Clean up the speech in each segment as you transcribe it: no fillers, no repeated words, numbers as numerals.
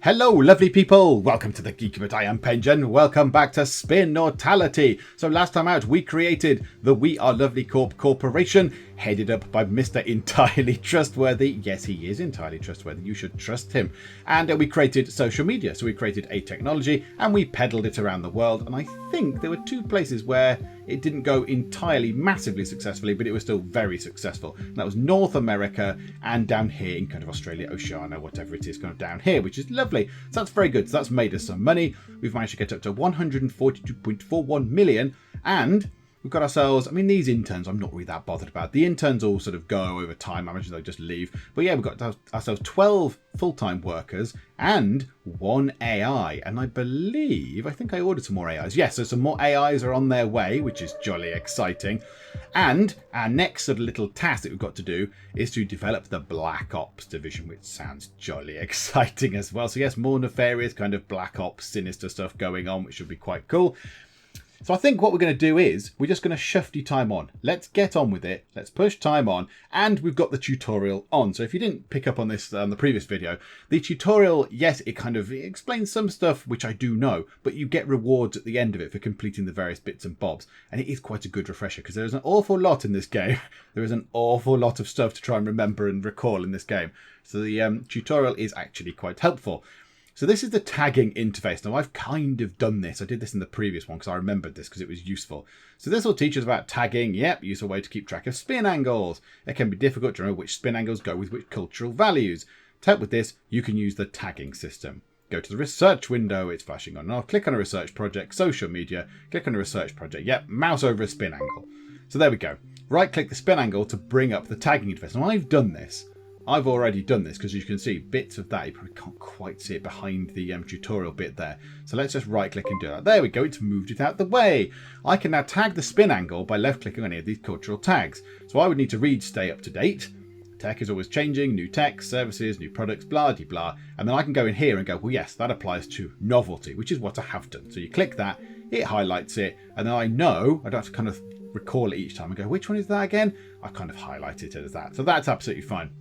Hello, lovely people! Welcome to the Geek, but I am Penjan. Welcome back to Spinnortality. So last time out, we created the We Are Lovely Corporation, headed up by Mr. Entirely Trustworthy. Yes, he is entirely trustworthy. You should trust him. And we created social media. So we created a technology and we peddled it around the world. And I think there were two places where it didn't go entirely massively successfully, but it was still very successful. And that was North America and down here in kind of Australia, Oceania, whatever it is, kind of down here, which is lovely. So that's very good. So that's made us some money. We've managed to get up to 142.41 million. And we've got ourselves, I mean, these interns, I'm not really that bothered about. The interns all sort of go over time. I imagine they'll just leave. But yeah, we've got ourselves 12 full-time workers and 1 AI. And I think I ordered some more AIs. Yes, so some more AIs are on their way, which is jolly exciting. And our next sort of little task that we've got to do is to develop the Black Ops division, which sounds jolly exciting as well. So yes, more nefarious kind of Black Ops, sinister stuff going on, which should be quite cool. So I think what we're going to do is we're just going to shufty time on. Let's get on with it. Let's push time on. And we've got the tutorial on. So if you didn't pick up on this the previous video, the tutorial, yes, it explains some stuff which I do know, but you get rewards at the end of it for completing the various bits and bobs. And it is quite a good refresher because there's an awful lot in this game. There is an awful lot of stuff to try and remember and recall in this game. So the tutorial is actually quite helpful. So this is the tagging interface. Now I've kind of done this. I did this in the previous one because I remembered this because it was useful. So this will teach us about tagging. Yep, useful way to keep track of spin angles. It can be difficult to remember which spin angles go with which cultural values. To help with this, you can use the tagging system. Go to the research window. It's flashing on and off. Click on a research project, social media. Click on a research project. Yep, mouse over a spin angle. So there we go. Right click the spin angle to bring up the tagging interface. Now I've done this. I've already done this because you can see bits of that. You probably can't quite see it behind the tutorial bit there. So let's just right click and do that. There we go. It's moved it out the way. I can now tag the spin angle by left clicking on any of these cultural tags. So I would need to read stay up to date. Tech is always changing, new tech, services, new products, blah, de blah. And then I can go in here and go, well, yes, that applies to novelty, which is what I have done. So you click that, it highlights it. And then I know, I don't have to kind of recall it each time and go, which one is that again? I've kind of highlighted it as that. So that's absolutely fine.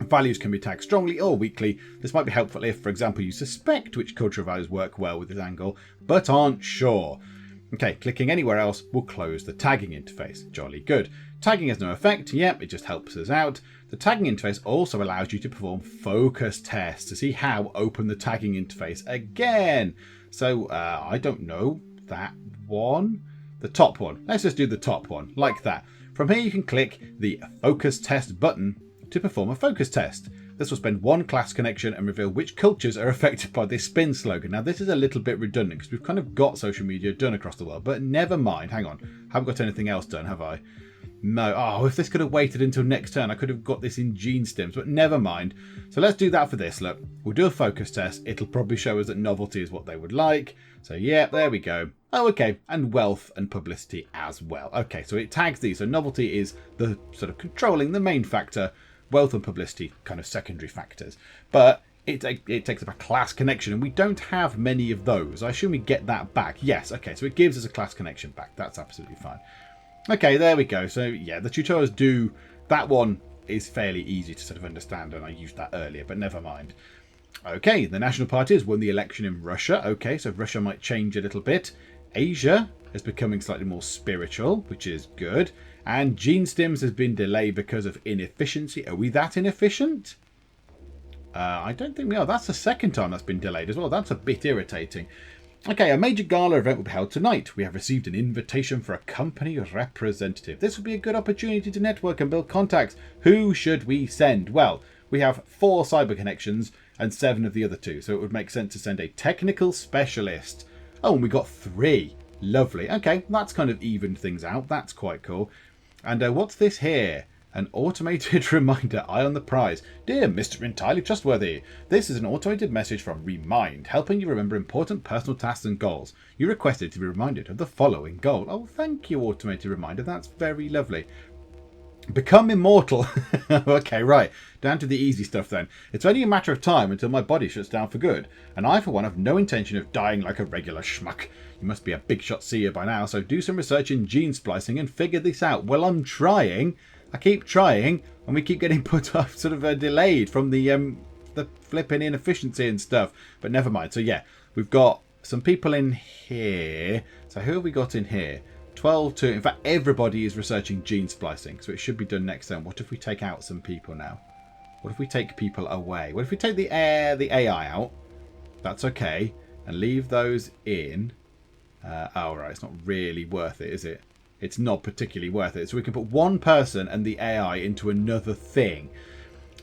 Values can be tagged strongly or weakly. This might be helpful if, for example, you suspect which cultural values work well with this angle, but aren't sure. Okay, clicking anywhere else will close the tagging interface. Jolly good. Tagging has no effect. Yep, it just helps us out. The tagging interface also allows you to perform focus tests to see how open the tagging interface again. So, I don't know, that one? The top one. Let's just do the top one, like that. From here you can click the focus test button to perform a focus test. This will spend one class connection and reveal which cultures are affected by this spin slogan. Now this is a little bit redundant because we've kind of got social media done across the world, but never mind. Hang on, haven't got anything else done, have I? No. Oh, if this could have waited until next turn, I could have got this in genestims, but never mind. So let's do that for this. Look, we'll do a focus test. It'll probably show us that novelty is what they would like. So yeah, there we go. Oh, okay, and wealth and publicity as well. Okay, so it tags these. So novelty is the sort of controlling the main factor. Wealth and publicity, kind of secondary factors. But it takes up a class connection, and we don't have many of those. I assume we get that back. Yes, okay, so it gives us a class connection back. That's absolutely fine. Okay, there we go. So yeah, the tutorials do... That one is fairly easy to sort of understand, and I used that earlier, but never mind. Okay, the National Party has won the election in Russia. Okay, so Russia might change a little bit. Asia is becoming slightly more spiritual, which is good. And genestims has been delayed because of inefficiency. Are we that inefficient? I don't think we are. That's the second time that's been delayed as well. That's a bit irritating. Okay, a major gala event will be held tonight. We have received an invitation for a company representative. This would be a good opportunity to network and build contacts. Who should we send? Well, we have 4 cyber connections and 7 of the other 2. So it would make sense to send a technical specialist. Oh, and we got 3. Lovely. Okay, that's kind of evened things out. That's quite cool. And what's this here? An automated reminder. Eye on the prize. Dear Mr. Entirely Trustworthy, this is an automated message from Remind, helping you remember important personal tasks and goals. You requested to be reminded of the following goal. Oh, thank you, automated reminder. That's very lovely. Become immortal. Okay, right. Down to the easy stuff then. It's only a matter of time until my body shuts down for good. And I, for one, have no intention of dying like a regular schmuck. You must be a big shot seer by now, so do some research in gene splicing and figure this out. Well, I'm trying. I keep trying, and we keep getting put off, sort of delayed from the the flipping inefficiency and stuff. But never mind. So yeah, we've got some people in here. So who have we got in here? 12 to... In fact, everybody is researching gene splicing. So it should be done next turn. What if we take out some people now? What if we take people away? What if we take the AI out? That's okay. And leave those in. Oh, right. It's not really worth it, is it? It's not particularly worth it. So we can put one person and the AI into another thing.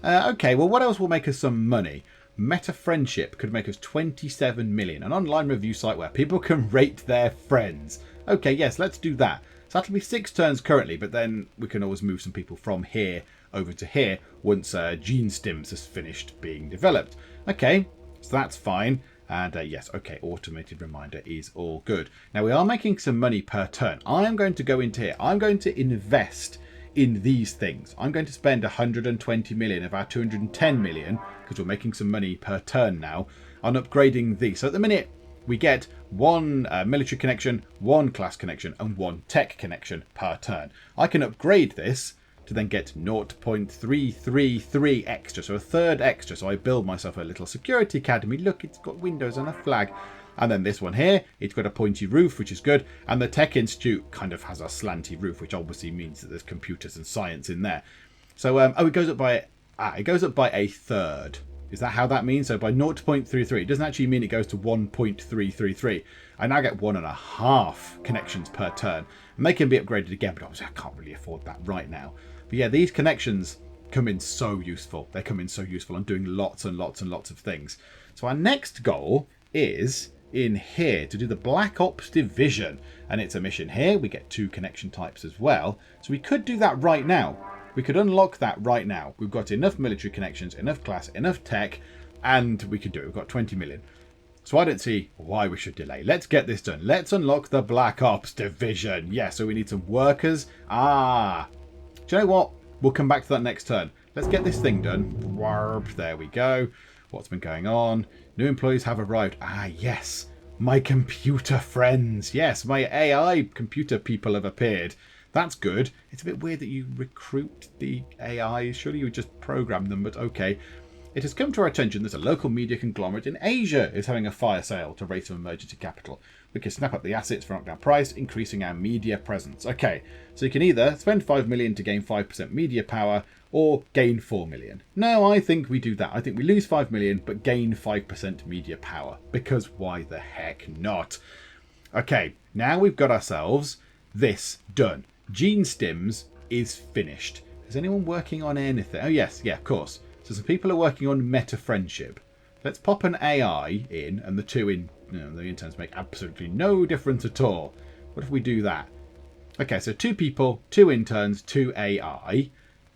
Okay, well, what else will make us some money? Metafriendship could make us 27 million. An online review site where people can rate their friends. Okay, yes, let's do that. So that'll be 6 turns currently, but then we can always move some people from here over to here once genestims has finished being developed. Okay, so that's fine. And yes, okay, automated reminder is all good. Now we are making some money per turn. I am going to go into here. I'm going to invest in these things. I'm going to spend 120 million of our 210 million, because we're making some money per turn now, on upgrading these. So at the minute, we get 1 military connection, 1 class connection, and 1 tech connection per turn. I can upgrade this to then get 0.333 extra, so a third extra. So I build myself a little security academy. Look, it's got windows and a flag. And then this one here, it's got a pointy roof, which is good. And the Tech Institute kind of has a slanty roof, which obviously means that there's computers and science in there. So, oh, it goes up by a third. Is that how that means? So by 0.33, it doesn't actually mean it goes to 1.333. I now get 1.5 connections per turn. And they can be upgraded again, but obviously I can't really afford that right now. But yeah, these connections come in so useful. They come in so useful. I'm doing lots and lots and lots of things. So our next goal is in here to do the Black Ops division. And it's a mission here. We get 2 connection types as well. So we could do that right now. We could unlock that right now. We've got enough military connections, enough class, enough tech, and we could do it. We've got 20 million. So I don't see why we should delay. Let's get this done. Let's unlock the Black Ops division. Yeah, so we need some workers. Ah, do you know what? We'll come back to that next turn. Let's get this thing done. Warp, there we go. What's been going on? New employees have arrived. Ah, yes. My computer friends. Yes, my AI computer people have appeared. That's good. It's a bit weird that you recruit the AIs. Surely you would just program them, but okay. It has come to our attention that a local media conglomerate in Asia is having a fire sale to raise some emergency capital. We can snap up the assets for knockdown price, increasing our media presence. Okay, so you can either spend 5 million to gain 5% media power, or gain 4 million. No, I think we do that. I think we lose 5 million, but gain 5% media power. Because why the heck not? Okay, now we've got ourselves this done. Genestims is finished. Is anyone working on anything? Oh yes, yeah, of course. So some people are working on Metafriendship. Let's pop an AI in, and the 2 in, the interns make absolutely no difference at all. What if we do that? Okay, so 2 people, 2 interns, 2 AI.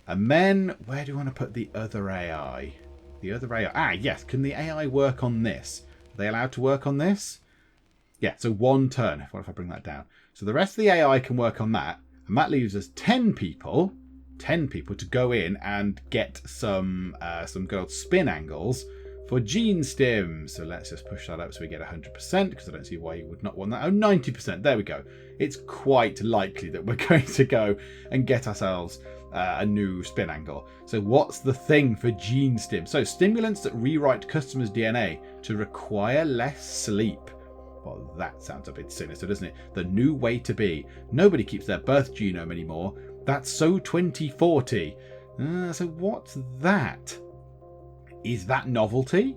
And then, where do we want to put the other AI? The other AI. Ah, yes. Can the AI work on this? Are they allowed to work on this? Yeah, so 1 turn. What if I bring that down? So the rest of the AI can work on that. And that leaves us 10 people. 10 people to go in and get some good old spin angles for genestims. So let's just push that up so we get 100%, because I don't see why you would not want that. Oh, 90%. There we go. It's quite likely that we're going to go and get ourselves a new spin angle. So what's the thing for genestims? So stimulants that rewrite customers' DNA to require less sleep. Well, that sounds a bit sinister, doesn't it? The new way to be. Nobody keeps their birth genome anymore. That's so 2040. So what's that? Is that novelty?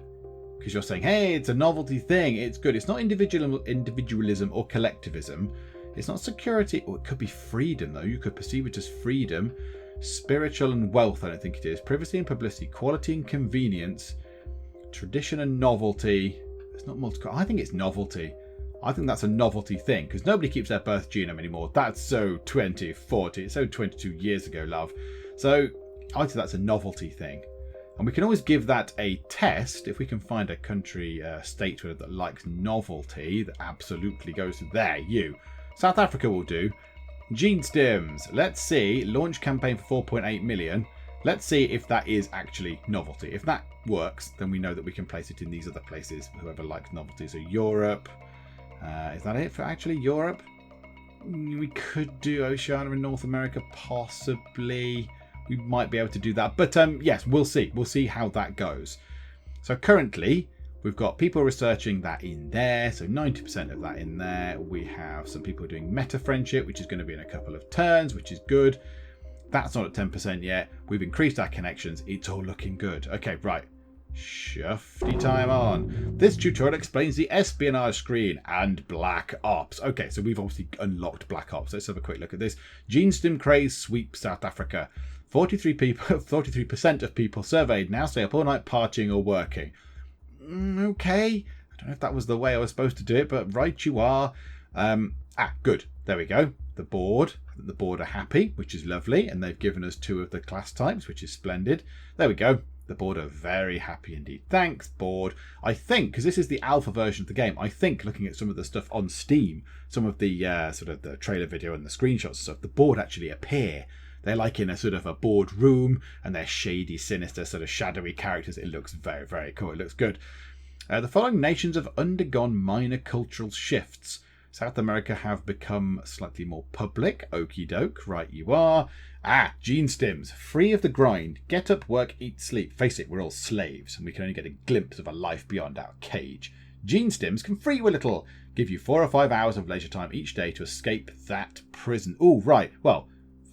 Because you're saying, hey, it's a novelty thing. It's good. It's not individualism or collectivism. It's not security. Or it could be freedom, though. You could perceive it as freedom. Spiritual and wealth, I don't think it is. Privacy and publicity. Quality and convenience. Tradition and novelty. It's not multicultural. I think it's novelty. I think that's a novelty thing, because nobody keeps their birth genome anymore. That's so 2040. It's so 22 years ago, love. So I think that's a novelty thing. And we can always give that a test if we can find a country, state that likes novelty that absolutely goes there. You. South Africa will do. Genestims. Let's see. Launch campaign for 4.8 million. Let's see if that is actually novelty. If that works, then we know that we can place it in these other places, whoever likes novelty. So Europe. Is that it for actually Europe? We could do Oceania and North America, possibly. We might be able to do that. But yes, we'll see. We'll see how that goes. So currently, we've got people researching that in there. So 90% of that in there. We have some people doing Metafriendship, which is going to be in a couple of turns, which is good. That's not at 10% yet. We've increased our connections. It's all looking good. Okay, right. Shufty time on. This tutorial explains the espionage screen and Black Ops. Okay, so we've obviously unlocked Black Ops. Let's have a quick look at this. Genestim craze sweeps South Africa. 43% of people surveyed now stay up all night partying or working. Okay. I don't know if that was the way I was supposed to do it, but right you are. Good. There we go. The board are happy, which is lovely, and they've given us 2 of the class types, which is splendid. There we go. The board are very happy indeed. Thanks, board. I think, because this is the alpha version of the game, I think looking at some of the stuff on Steam, some of the sort of the trailer video and the screenshots and stuff, the board actually appear. They're like in a sort of a board room, and they're shady, sinister, sort of shadowy characters. It looks very, very cool. It looks good. The following nations have undergone minor cultural shifts. South America have become slightly more public. Okie doke, right you are. Genestims, free of the grind. Get up, work, eat, sleep. Face it, we're all slaves, and we can only get a glimpse of a life beyond our cage. Genestims can free you a little. Give you 4 or 5 hours of leisure time each day to escape that prison. Oh, right. Well,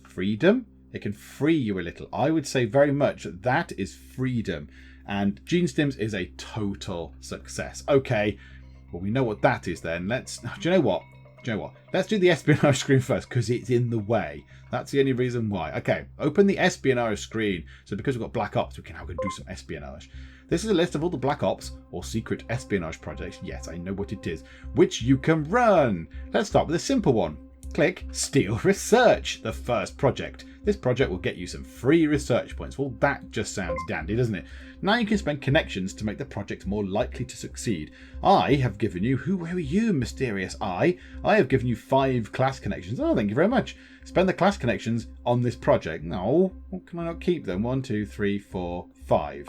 freedom? It can free you a little. I would say very much that is freedom. And Genestims is a total success. Okay. Well, we know what that is then. Do you know what? Let's do the espionage screen first because it's in the way. That's the only reason why. Okay, open the espionage screen. So because we've got Black Ops, we can now go do some espionage. This is a list of all the Black Ops or secret espionage projects. Yes, I know what it is, which you can run. Let's start with a simple one. Click Steal Research, the first project. This project will get you some free research points. Well, that just sounds dandy, doesn't it? Now you can spend connections to make the project more likely to succeed. I have given you, who are you, mysterious I have given you 5 class connections. Oh, thank you very much. Spend the class connections on this project. No, well, can I not keep them? 1, 2, 3, 4, 5.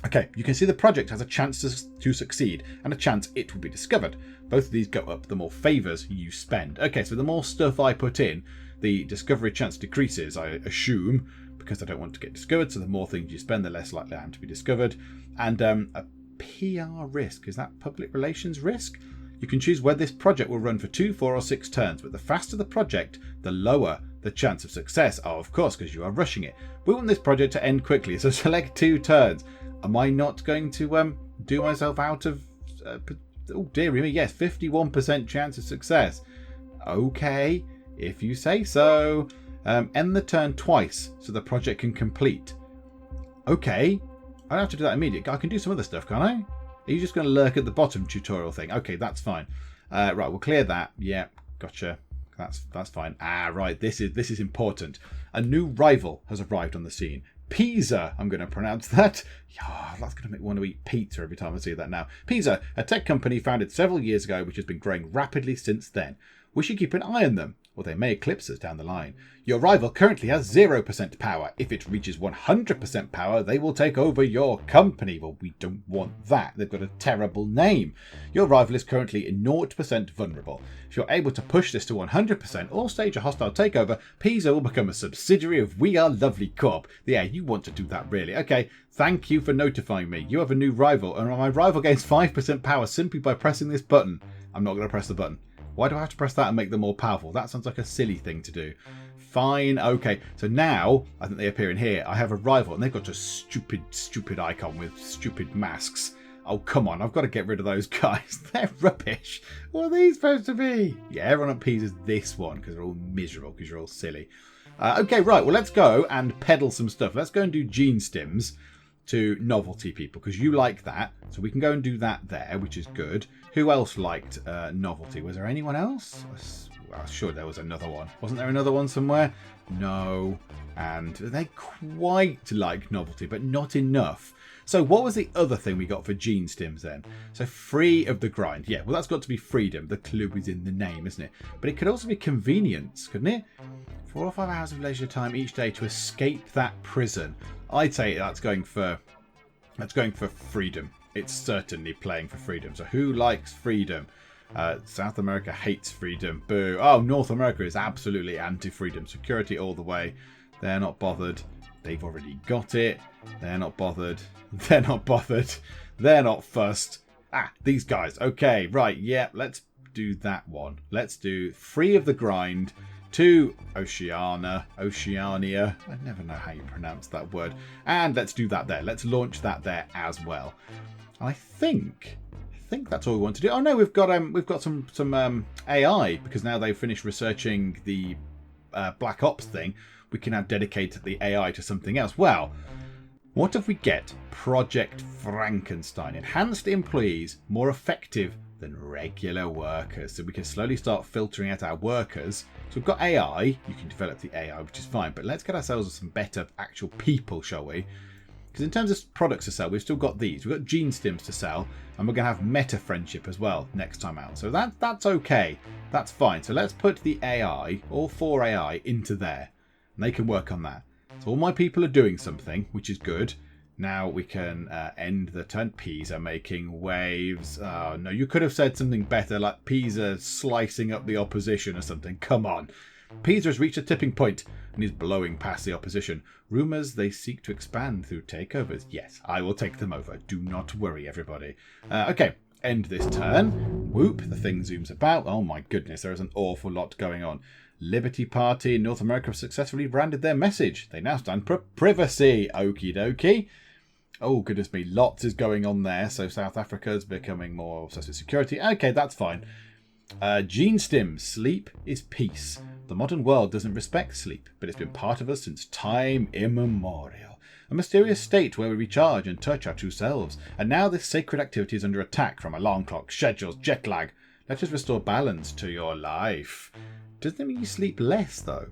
Okay, you can see the project has a chance to succeed and a chance it will be discovered. Both of these go up the more favours you spend. Okay, so the more stuff I put in, the discovery chance decreases, I assume, because I don't want to get discovered. So the more things you spend, the less likely I am to be discovered. And a PR risk, is that public relations risk? You can choose whether this project will run for 2, 4 or 6 turns, but the faster the project, the lower the chance of success. Oh, of course, because you are rushing it. We want this project to end quickly, so select 2 turns. Am I not going to do myself out of... oh, dear me, yes, 51% chance of success. Okay, if you say so. End the turn twice so the project can complete. Okay, I don't have to do that immediately. I can do some other stuff, can't I? Are you just going to lurk at the bottom tutorial thing? Okay, that's fine. Right, we'll clear that. Yeah, gotcha. That's fine. Right, this is important. A new rival has arrived on the scene. Piza, I'm going to pronounce that. Yeah, that's going to make me want to eat pizza every time I see that now. Piza, a tech company founded several years ago which has been growing rapidly since then. We should keep an eye on them, or they may eclipse us down the line. Your rival currently has 0% power. If it reaches 100% power, they will take over your company. Well, we don't want that. They've got a terrible name. Your rival is currently 0% vulnerable. If you're able to push this to 100% or stage a hostile takeover, Piza will become a subsidiary of We Are Lovely Corp. Yeah, you want to do that, really. Okay, thank you for notifying me. You have a new rival, and my rival gains 5% power simply by pressing this button. I'm not going to press the button. Why do I have to press that and make them more powerful? That sounds like a silly thing to do. Fine, okay. So now, I think they appear in here. I have a rival, and they've got a stupid icon with stupid masks. Oh, come on. I've got to get rid of those guys. They're rubbish. What are these supposed to be? Yeah, everyone at Piza is this one, because they're all miserable, because you're all silly. Okay, right. Well, let's go and peddle some stuff. Let's go and do Genestims to novelty people, because you like that. So we can go and do that there, which is good. Who else liked novelty? Was there anyone else? I'm sure there was another one. Wasn't there another one somewhere? No. And they quite like novelty, but not enough. So what was the other thing we got for Genestims then? So free of the grind. Yeah, well, that's got to be freedom. The clue is in the name, isn't it? But it could also be convenience, couldn't it? 4 or 5 hours of leisure time each day to escape that prison. I'd say that's going for freedom. It's certainly playing for freedom. So who likes freedom? South America hates freedom. Boo. Oh, North America is absolutely anti-freedom. Security all the way. They're not bothered. They've already got it. They're not bothered. They're not bothered. They're not fussed. These guys. Okay, right. Yeah, let's do that one. Let's do 3 of the grind to Oceania. I never know how you pronounce that word. And let's do that there. Let's launch that there as well. I think that's all we want to do. Oh no, we've got some AI, because now they've finished researching the Black Ops thing. We can now dedicate the AI to something else. Well, what if we get Project Frankenstein? Enhanced employees more effective than regular workers. So we can slowly start filtering out our workers. So we've got AI. You can develop the AI, which is fine. But let's get ourselves some better actual people, shall we? Because in terms of products to sell, we've still got these. We've got genestims to sell. And we're going to have Metafriendship as well next time out. So that's okay. That's fine. So let's put the AI, all 4 AI, into there. And they can work on that. So all my people are doing something, which is good. Now we can end the turn. Piza making waves. Oh, no, you could have said something better, like Piza slicing up the opposition or something. Come on. Piza has reached a tipping point and is blowing past the opposition. Rumours they seek to expand through takeovers. Yes, I will take them over. Do not worry, everybody. Okay, end this turn. Whoop, the thing zooms about. Oh my goodness, there is an awful lot going on. Liberty Party in North America have successfully branded their message. They now stand for privacy. Okie dokie. Oh, goodness me. Lots is going on there. So South Africa is becoming more obsessed with security. Okay, that's fine. Genestims. Sleep is peace. The modern world doesn't respect sleep, but it's been part of us since time immemorial. A mysterious state where we recharge and touch our true selves. And now this sacred activity is under attack from alarm clocks, schedules, jet lag. Let us restore balance to your life. Doesn't that mean you sleep less, though?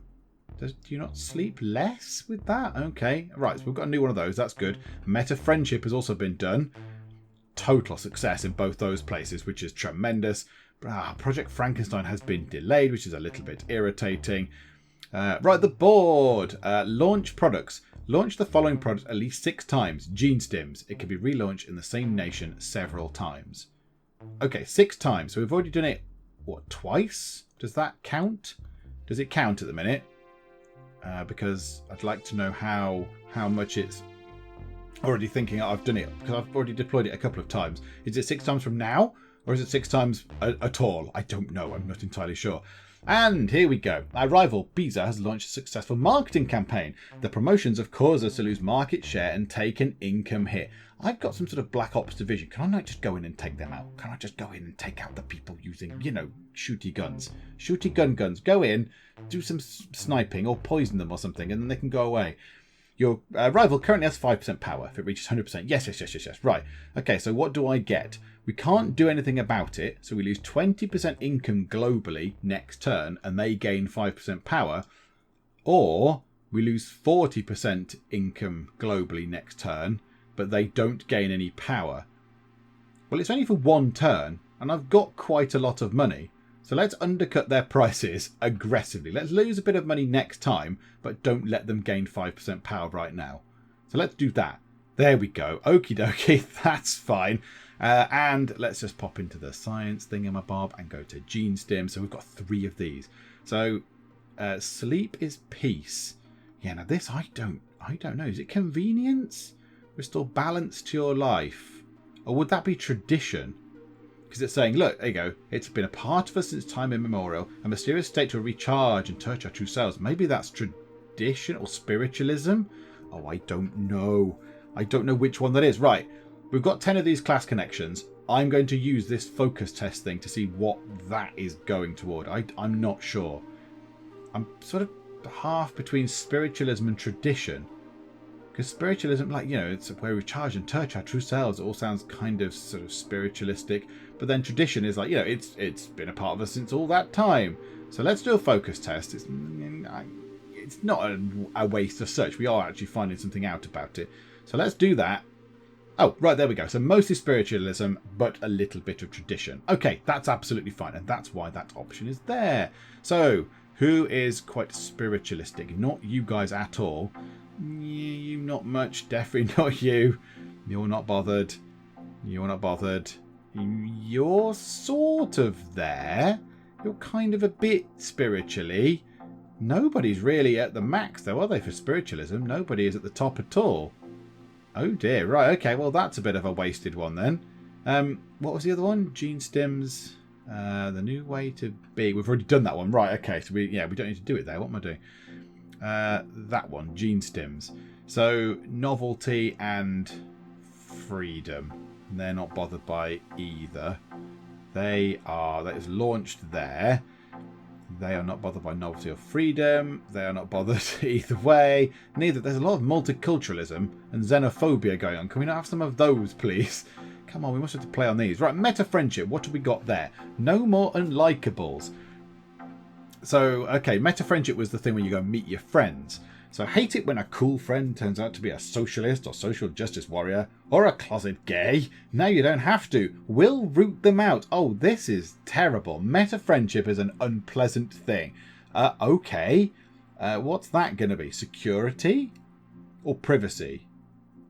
Do you not sleep less with that? Okay. Right, so we've got a new one of those. That's good. Metafriendship has also been done. Total success in both those places, which is tremendous. Project Frankenstein has been delayed, which is a little bit irritating. Right, the board. Launch products. Launch the following product at least 6 times. Genestims. It can be relaunched in the same nation several times. Okay, 6 times. So we've already done it, what, twice? Does that count? Does it count at the minute? Because I'd like to know how much it's already thinking I've done it, because I've already deployed it a couple of times. Is it 6 times from now, or is it 6 times at all? I don't know. I'm not entirely sure. And here we go. Our rival, Piza, has launched a successful marketing campaign. The promotions have caused us to lose market share and take an income hit. I've got some sort of Black Ops division. Can I not just go in and take them out? Can I just go in and take out the people using, shooty guns? Shooty guns. Go in, do some sniping or poison them or something, and then they can go away. Your rival currently has 5% power. If it reaches 100%. Yes. Right. Okay, so what do I get? We can't do anything about it, so we lose 20% income globally next turn, and they gain 5% power. Or we lose 40% income globally next turn, but they don't gain any power. Well, it's only for 1 turn, and I've got quite a lot of money. So let's undercut their prices aggressively. Let's lose a bit of money next time, but don't let them gain 5% power right now. So let's do that. There we go. Okie dokie, that's fine. And let's just pop into the science thingamabob and go to Genestims. So we've got 3 of these. So sleep is peace. Yeah, now this I don't know. Is it convenience? Restore balance to your life. Or would that be tradition? Because it's saying, look, there you go. It's been a part of us since time immemorial. A mysterious state to recharge and touch our true selves. Maybe that's tradition or spiritualism. Oh, I don't know. I don't know which one that is. Right. We've got 10 of these class connections. I'm going to use this focus test thing to see what that is going toward. I'm not sure. I'm sort of half between spiritualism and tradition. Because spiritualism, it's where we charge and touch our true selves. It all sounds kind of sort of spiritualistic. But then tradition is it's been a part of us since all that time. So let's do a focus test. It's not a waste of search. We are actually finding something out about it. So let's do that. Oh, right, there we go. So mostly spiritualism, but a little bit of tradition. Okay, that's absolutely fine. And that's why that option is there. So who is quite spiritualistic? Not you guys at all. You not much. Definitely not you. You're not bothered. You're not bothered. You're sort of there. You're kind of a bit spiritually. Nobody's really at the max, though, are they, for spiritualism? Nobody is at the top at all. Oh, dear. Right, okay. Well, that's a bit of a wasted one, then. What was the other one? Genestims. The new way to be. We've already done that one. Right, okay. So, we don't need to do it there. What am I doing? That one. Genestims. So, novelty and freedom. They're not bothered by either. That is launched there. They are not bothered by novelty or freedom. They are not bothered either way. Neither. There's a lot of multiculturalism and xenophobia going on. Can we not have some of those, please? Come on, we must have to play on these. Right, Metafriendship. What have we got there? No more unlikables. So, okay, Metafriendship was the thing when you go and meet your friends. So hate it when a cool friend turns out to be a socialist or social justice warrior or a closet gay. Now you don't have to. We'll root them out. Oh, this is terrible. Metafriendship is an unpleasant thing. Okay. What's that going to be? Security or privacy?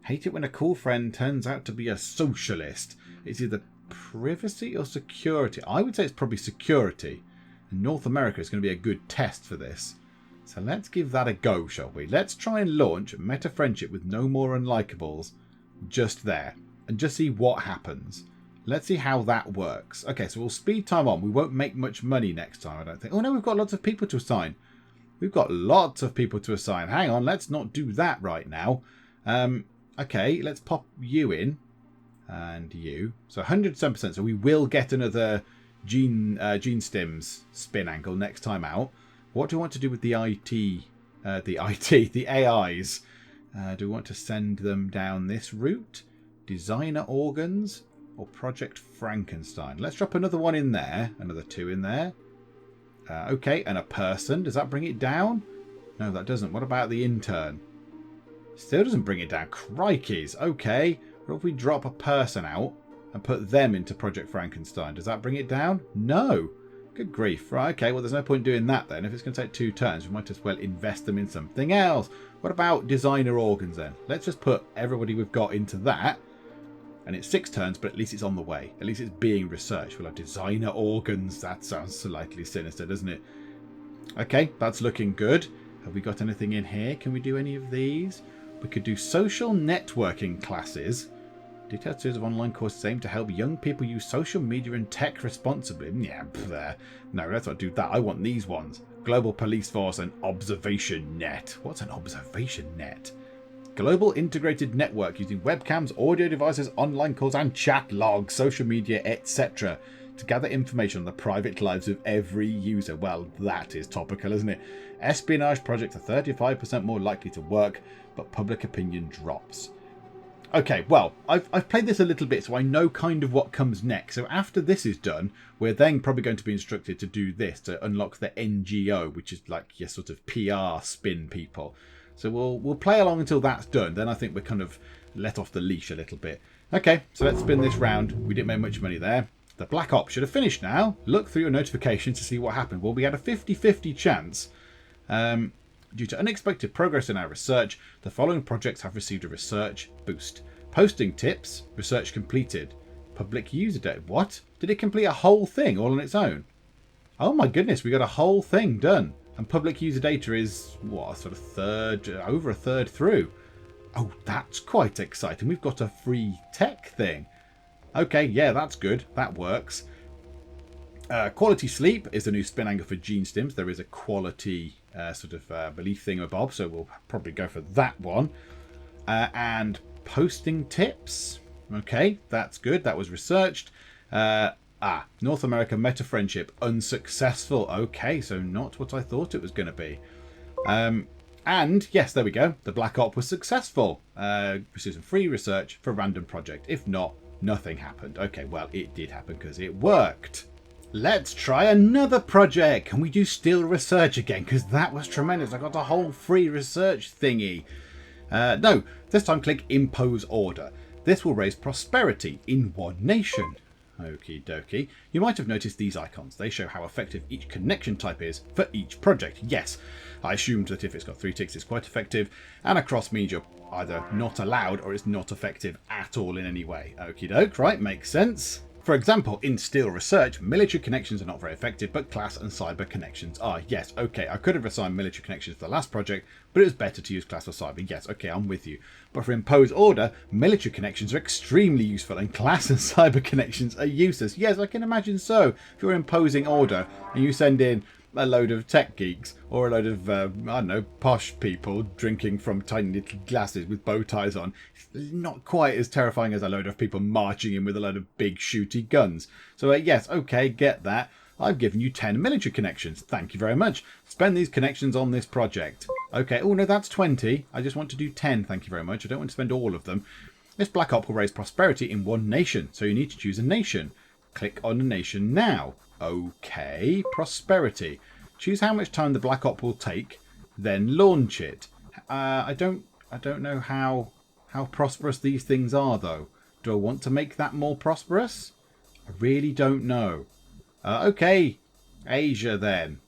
Hate it when a cool friend turns out to be a socialist. It's either privacy or security. I would say it's probably security. And North America is going to be a good test for this. So let's give that a go, shall we? Let's try and launch Metafriendship with no more unlikables just there. And just see what happens. Let's see how that works. Okay, so we'll speed time on. We won't make much money next time, I don't think. Oh no, we've got lots of people to assign. We've got lots of people to assign. Hang on, let's not do that right now. Okay, let's pop you in. And you. So 107%. So we will get another genestims spin angle next time out. What do we want to do with the the AIs? Do we want to send them down this route? Designer organs or Project Frankenstein? Let's drop another one in there. Another 2 in there. Okay, and a person. Does that bring it down? No, that doesn't. What about the intern? Still doesn't bring it down. Crikeys. Okay. What if we drop a person out and put them into Project Frankenstein? Does that bring it down? No. Good grief. Right, okay, well, there's no point doing that then. If it's going to take 2 turns, we might as well invest them in something else. What about designer organs then? Let's just put everybody we've got into that. And it's 6 turns, but at least it's on the way. At least it's being researched. We'll have designer organs. That sounds slightly sinister, doesn't it? Okay, that's looking good. Have we got anything in here? Can we do any of these? We could do social networking classes. Detailed series of online courses aimed to help young people use social media and tech responsibly. Yeah, no, let's not do that. I want these ones. Global Police Force and Observation Net. What's an observation net? Global integrated network using webcams, audio devices, online calls and chat logs, social media, etc. to gather information on the private lives of every user. Well, that is topical, isn't it? Espionage projects are 35% more likely to work, but public opinion drops. Okay, well, I've played this a little bit, so I know kind of what comes next. So after this is done, we're then probably going to be instructed to do this, to unlock the NGO, which is like your sort of PR spin people. So we'll play along until that's done. Then I think we're kind of let off the leash a little bit. Okay, so let's spin this round. We didn't make much money there. The Black Ops should have finished now. Look through your notifications to see what happened. Well, we had a 50-50 chance. Due to unexpected progress in our research, the following projects have received a research boost. Posting tips, research completed. Public user data. What? Did it complete a whole thing all on its own? Oh my goodness, we got a whole thing done. And public user data is, what, sort of over a third through. Oh, that's quite exciting. We've got a free tech thing. Okay, yeah, that's good. That works. Quality sleep is the new spin angle for genestims. There is a quality belief thingamabob, so we'll probably go for that one. And posting tips. Okay, that's good. That was researched. North America Metafriendship unsuccessful. Okay, so not what I thought it was going to be. And yes, there we go. The Black Op was successful. Received some free research for a random project. If not, nothing happened. Okay, well, it did happen because it worked. Let's try another project. Can we do still research again? Because that was tremendous. I got a whole free research thingy. No, this time click Impose Order. This will raise prosperity in one nation. Okie dokie. You might have noticed these icons. They show how effective each connection type is for each project. Yes, I assumed that if it's got 3 ticks, it's quite effective. And a cross means you're either not allowed or it's not effective at all in any way. Okie doke, right, makes sense. For example, in steel research, military connections are not very effective, but class and cyber connections are. Yes, okay, I could have assigned military connections to the last project, but it was better to use class or cyber. Yes, okay, I'm with you. But for impose order, military connections are extremely useful, and class and cyber connections are useless. Yes, I can imagine so. If you're imposing order and you send in a load of tech geeks or a load of, I don't know, posh people drinking from tiny little glasses with bow ties on, it's not quite as terrifying as a load of people marching in with a load of big shooty guns. So yes, okay, get that. I've given you 10 military connections. Thank you very much. Spend these connections on this project. Okay, oh no, that's 20. I just want to do 10, thank you very much. I don't want to spend all of them. This black op will raise prosperity in one nation, so you need to choose a nation. Click on a nation now. Okay, prosperity. Choose how much time the black op will take, then launch it. I don't know how prosperous these things are though. Do I want to make that more prosperous? I really don't know. Okay, Asia then.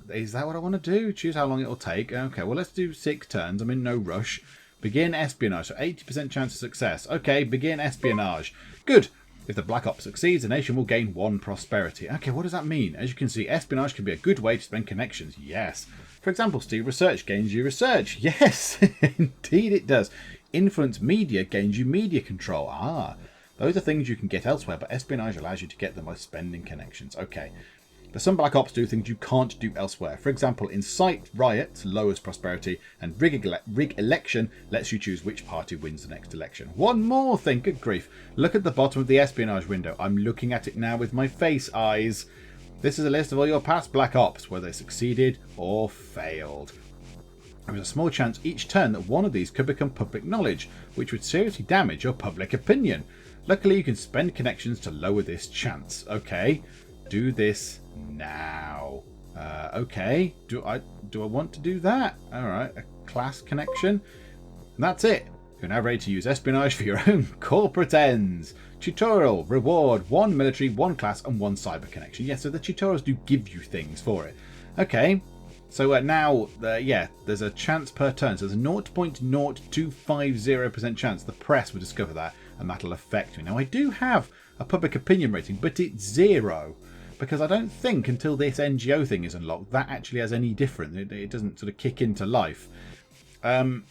Is that what I want to do? Choose how long it will take. Okay, well let's do 6 turns. I'm in no rush. Begin espionage. So 80% chance of success. Okay, begin espionage. Good. If the black op succeeds, the nation will gain 1 prosperity. Okay, what does that mean? As you can see, espionage can be a good way to spend connections. Yes. For example, steel research gains you research. Yes, indeed it does. Influence media gains you media control. Ah, those are things you can get elsewhere, but espionage allows you to get them by spending connections. Okay. But some black ops do things you can't do elsewhere. For example, incite riots lowers prosperity, and rig election lets you choose which party wins the next election. One more thing, good grief. Look at the bottom of the espionage window. I'm looking at it now with my face eyes. This is a list of all your past black ops, whether they succeeded or failed. There is a small chance each turn that one of these could become public knowledge, which would seriously damage your public opinion. Luckily, you can spend connections to lower this chance. Okay, do this now. Okay, do I want to do that? All right, a class connection. And that's it. You're now ready to use espionage for your own corporate ends. Tutorial, reward, 1 military, 1 class, and 1 cyber connection. Yeah, so the tutorials do give you things for it. Okay, so now, yeah, there's a chance per turn. So there's a 0.0250% chance the press will discover that, and that'll affect me. Now, I do have a public opinion rating, but it's 0. Because I don't think until this NGO thing is unlocked, that actually has any different. It doesn't sort of kick into life. I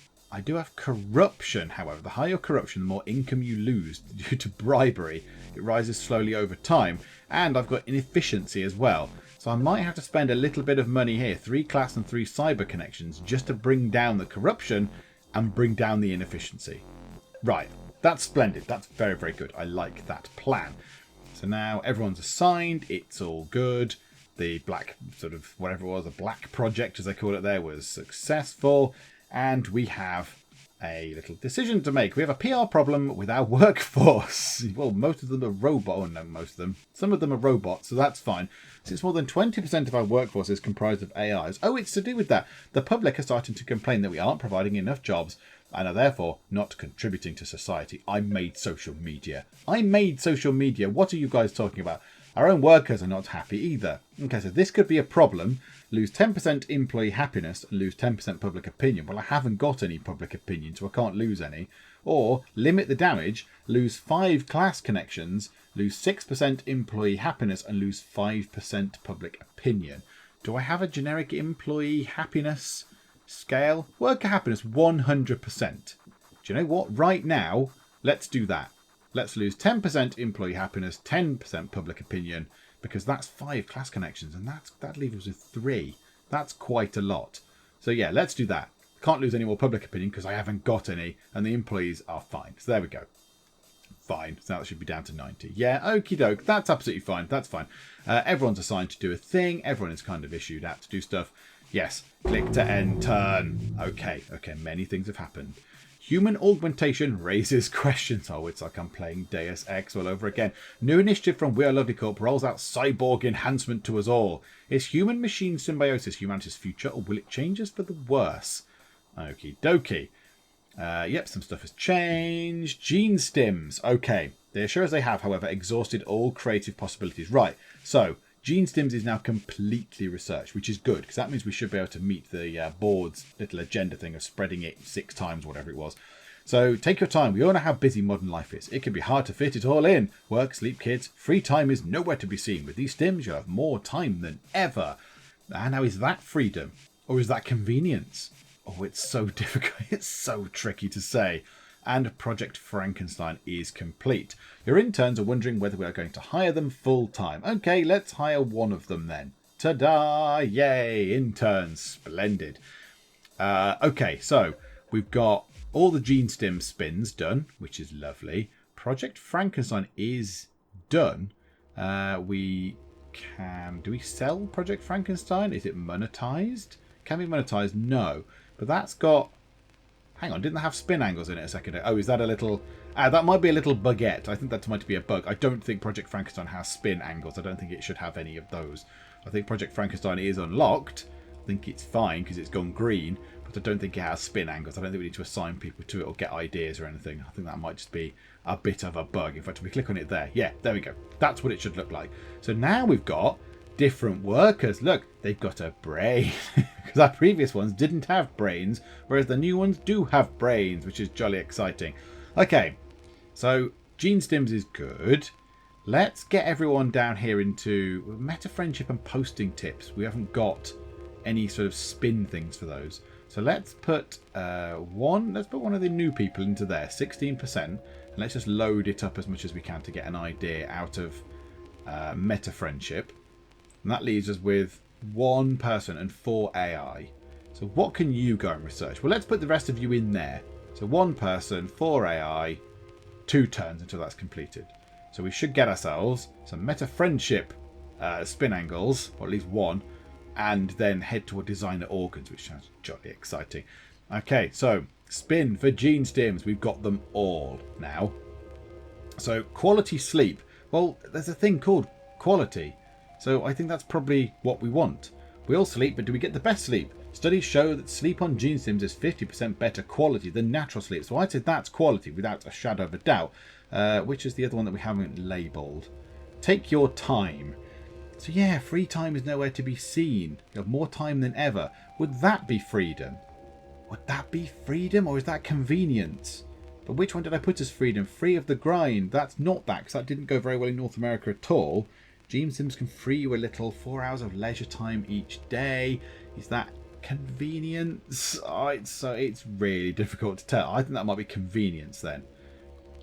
do have corruption, however. The higher your corruption, the more income you lose due to bribery. It rises slowly over time. And I've got inefficiency as well. So I might have to spend a little bit of money here, 3 class and 3 cyber connections, just to bring down the corruption and bring down the inefficiency. Right, that's splendid. That's very, very good. I like that plan. So now everyone's assigned. It's all good. The black sort of whatever it was, a black project as they call it there, was successful. And we have a little decision to make. We have a PR problem with our workforce. Well, most of them are robots. Oh, no, most of them. Some of them are robots, so that's fine. Since more than 20% of our workforce is comprised of AIs. Oh, it's to do with that. The public are starting to complain that we aren't providing enough jobs and are therefore not contributing to society. I made social media. What are you guys talking about? Our own workers are not happy either. Okay, so this could be a problem. Lose 10% employee happiness and lose 10% public opinion. Well, I haven't got any public opinion, so I can't lose any. Or limit the damage, lose 5 class connections, lose 6% employee happiness and lose 5% public opinion. Do I have a generic employee happiness scale? Worker happiness 100%. Do you know what? Right now, let's do that. Let's lose 10% employee happiness, 10% public opinion, because that's 5 class connections, and that leaves us with 3. That's quite a lot. So yeah, let's do that. Can't lose any more public opinion because I haven't got any, and the employees are fine. So there we go. Fine. So now that should be down to 90. Yeah, okie doke. That's absolutely fine. That's fine. Everyone's assigned to do a thing. Everyone is kind of issued out to do stuff. Yes. Click to end turn. Okay. Okay. Many things have happened. Human augmentation raises questions. Oh, it's like I'm playing Deus Ex all over again. New initiative from We Are Lovely Corp rolls out cyborg enhancement to us all. Is human-machine symbiosis humanity's future, or will it change us for the worse? Okie dokie. Yep, some stuff has changed. Genestims. Okay. They assure us they have, however, exhausted all creative possibilities. Right. So, genestims is now completely researched, which is good, because that means we should be able to meet the board's little agenda thing of spreading it 6 times, whatever it was. So take your time. We all know how busy modern life is. It can be hard to fit it all in. Work, sleep, kids. Free time is nowhere to be seen. With these stims, you'll have more time than ever. And now, is that freedom? Or is that convenience? Oh, it's so difficult. It's so tricky to say. And Project Frankenstein is complete. Your interns are wondering whether we are going to hire them full time. Okay, let's hire one of them then. Ta-da! Yay! Interns. Splendid. Okay, so we've got all the GeneStim spins done, which is lovely. Project Frankenstein is done. Do we sell Project Frankenstein? Is it monetized? Can be monetized? No. But that's got... Hang on, didn't they have spin angles in it a second ago? Oh, is that a little... that might be a little buggette. I think that might be a bug. I don't think Project Frankenstein has spin angles. I don't think it should have any of those. I think Project Frankenstein is unlocked. I think it's fine because it's gone green. But I don't think it has spin angles. I don't think we need to assign people to it or get ideas or anything. I think that might just be a bit of a bug. In fact, if we click on it there. Yeah, there we go. That's what it should look like. So now we've got different workers. Look, they've got a brain. Because our previous ones didn't have brains, whereas the new ones do have brains, which is jolly exciting. Okay, so GeneStims is good. Let's get everyone down here into Metafriendship and posting tips. We haven't got any sort of spin things for those. So let's put one of the new people into there, 16%. And let's just load it up as much as we can to get an idea out of Metafriendship. And that leaves us with one person and 4 AI. So what can you go and research? Well, let's put the rest of you in there. So 1 person, 4 AI, 2 turns until that's completed. So we should get ourselves some Metafriendship spin angles, or at least 1, and then head toward designer organs, which sounds jolly exciting. Okay, so spin for GeneStims. We've got them all now. So quality sleep. Well, there's a thing called quality. So I think that's probably what we want. We all sleep, but do we get the best sleep? Studies show that sleep on GeneStims is 50% better quality than natural sleep. So I'd say that's quality without a shadow of a doubt. Which is the other one that we haven't labelled. Take your time. So yeah, free time is nowhere to be seen. You have more time than ever. Would that be freedom? Would that be freedom, or is that convenience? But which one did I put as freedom? Free of the grind. That's not that, because that didn't go very well in North America at all. GeneStims can free you a little. 4 hours of leisure time each day. Is that convenience? Oh, it's really difficult to tell. I think that might be convenience then.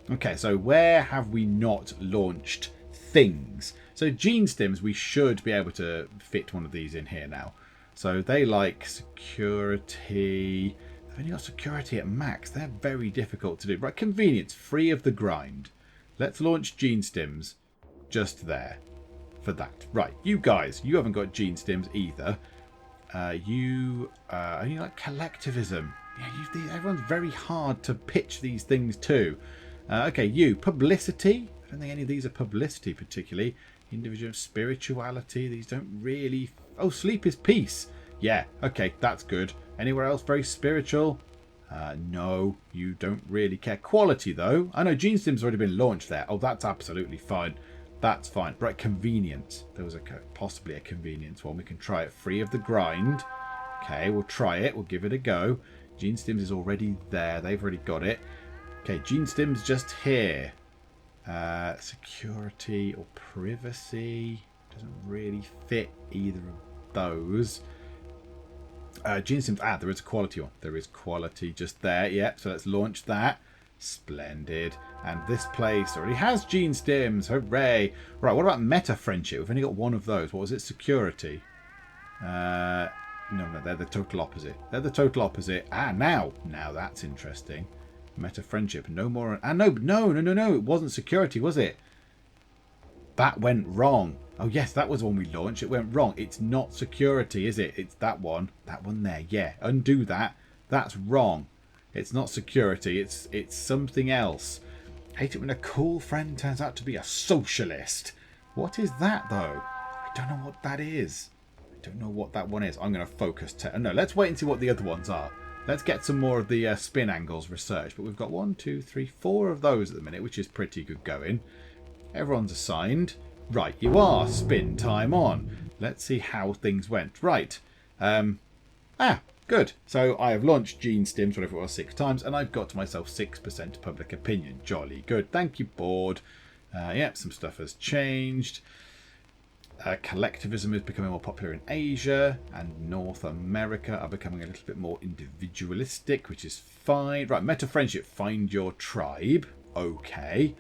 Okay, so where have we not launched things? So GeneStims, we should be able to fit one of these in here now. So they like security. They've only got security at max. They're very difficult to do. Right, convenience, free of the grind. Let's launch GeneStims just there. For that. Right, you guys, you haven't got GeneStims either. You like collectivism. Yeah, everyone's very hard to pitch these things to. Okay, you, publicity. I don't think any of these are publicity particularly. Individual spirituality. These don't really... Oh, sleep is peace. Yeah, okay, that's good. Anywhere else very spiritual? No, you don't really care. Quality, though. I know GeneStims already been launched there. Oh, that's absolutely fine. That's fine. Right, convenience. There was possibly a convenience one. We can try it. Free of the grind. Okay, we'll try it. We'll give it a go. GeneStims is already there. They've already got it. Okay, GeneStims just here. Security or privacy. Doesn't really fit either of those. GeneStims. There is a quality one. There is quality just there. Yep, so let's launch that. Splendid. And this place already has GeneStims. Hooray. Right, what about Metafriendship? We've only got one of those. What was it? Security. No, they're the total opposite. They're the total opposite. Now that's interesting. Metafriendship. No more. No. It wasn't security, was it? That went wrong. Oh, yes, that was one we launched. It went wrong. It's not security, is it? It's that one. That one there. Yeah, undo that. That's wrong. It's not security. It's something else. Hate it when a cool friend turns out to be a socialist. What is that, though? I don't know what that is. I don't know what that one is. I'm going to focus. No, let's wait and see what the other ones are. Let's get some more of the spin angles research. But we've got 1, 2, 3, 4 of those at the minute, which is pretty good going. Everyone's assigned. Right, you are. Spin time on. Let's see how things went. Right. Good. So I have launched genestims, whatever it was, 6 times, and I've got to myself 6% public opinion. Jolly good. Thank you, board. Yep, some stuff has changed. Collectivism is becoming more popular in Asia, and North America are becoming a little bit more individualistic, which is fine. Right, Metafriendship, find your tribe. Okay.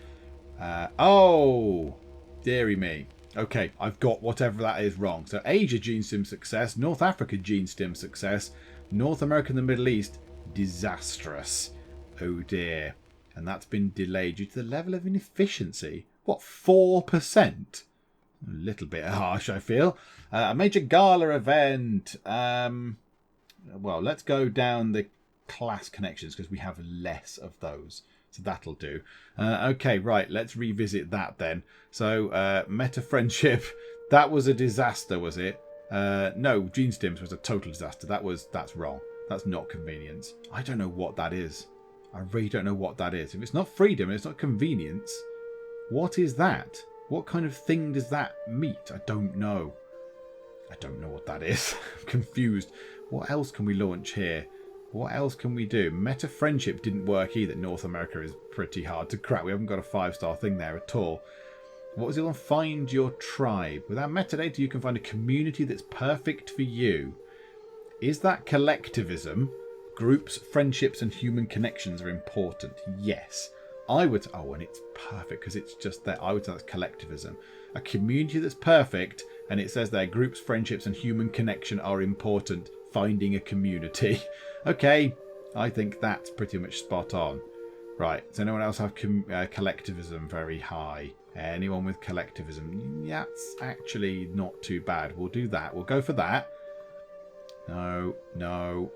Oh, dearie me. Okay, I've got whatever that is wrong. So Asia, GeneStim success. North Africa, GeneStim success. North America and the Middle East, disastrous. Oh dear. And that's been delayed due to the level of inefficiency. What, 4%? A little bit harsh, I feel. A major gala event. Well, let's go down the class connections because we have less of those. So that'll do. Okay, right. Let's revisit that then. So, Metafriendship. That was a disaster, was it? No, genestims was a total disaster. That's wrong. That's not convenience. I don't know what that is. I really don't know what that is. If it's not freedom and it's not convenience, what is that? What kind of thing does that meet? I don't know. I don't know what that is. I'm confused. What else can we launch here? What else can we do? Metafriendship didn't work either. North America is pretty hard to crack. We haven't got a 5-star thing there at all. What was it on Find Your Tribe? Without metadata, you can find a community that's perfect for you. Is that collectivism? Groups, friendships, and human connections are important. Yes. I would... Oh, and it's perfect because it's just there. I would say that's collectivism. A community that's perfect, and it says there, groups, friendships, and human connection are important. Finding a community. Okay, I think that's pretty much spot on. Right, does anyone else have collectivism very high? Anyone with collectivism? Yeah, it's actually not too bad. We'll do that. We'll go for that. No.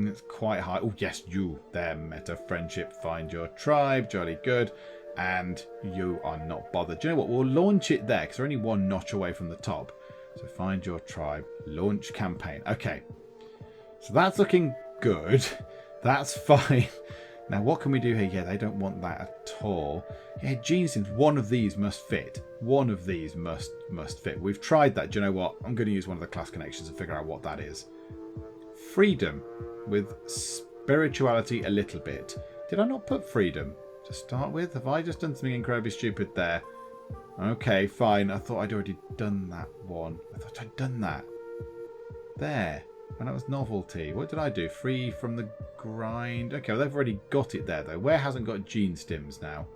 It's quite high. Oh, yes, you. There, Metafriendship. Find your tribe. Jolly good. And you are not bothered. Do you know what? We'll launch it there because we're only one notch away from the top. So find your tribe. Launch campaign. Okay. So that's looking good. That's fine. Now, what can we do here? Yeah, they don't want that at all. Yeah, genestims, one of these must fit. One of these must fit. We've tried that. Do you know what? I'm going to use one of the class connections and figure out what that is. Freedom with spirituality a little bit. Did I not put freedom to start with? Have I just done something incredibly stupid there? Okay, fine. I thought I'd already done that one. I thought I'd done that. There. And that was novelty. What did I do? Free from the grind. Okay, well, they've already got it there, though. Where hasn't got genestims now?